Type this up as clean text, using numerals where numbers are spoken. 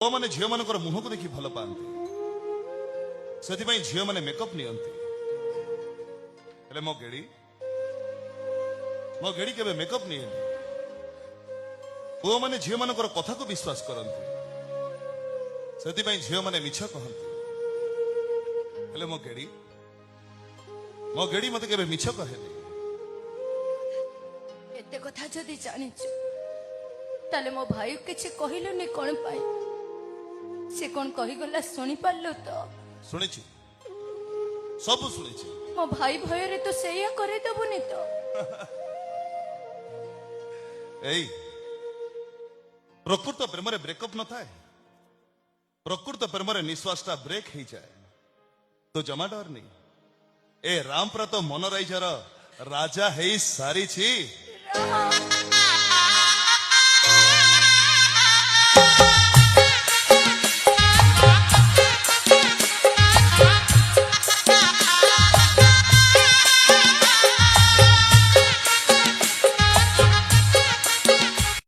मैंने झील मान मुह को देखी भल पाती से झील मैंने मेकअप नियंती मो गेड़ी के मेकअप निये पुओ मैंने झील मान कथा को विश्वास करती से झील मैंने मिछ कहते मो गेड़ी मत के मिछ कहे एते कथा जदि जानिछु ताले मो भाई किछि कहिलुनी कोन पाई से कोन कहि गला सुनि पारलो तो सुनी सब सुनी मो भाई भय रे तो सेया करे दबुनी तो एई प्रकृत प्रेम रे ब्रेकअप न थाए प्रकृत प्रेम रे निश्वासटा ब्रेक हो जाए तो जमा डर नहीं ए रामपुरा तो मनोराइजर राजा है सारी छी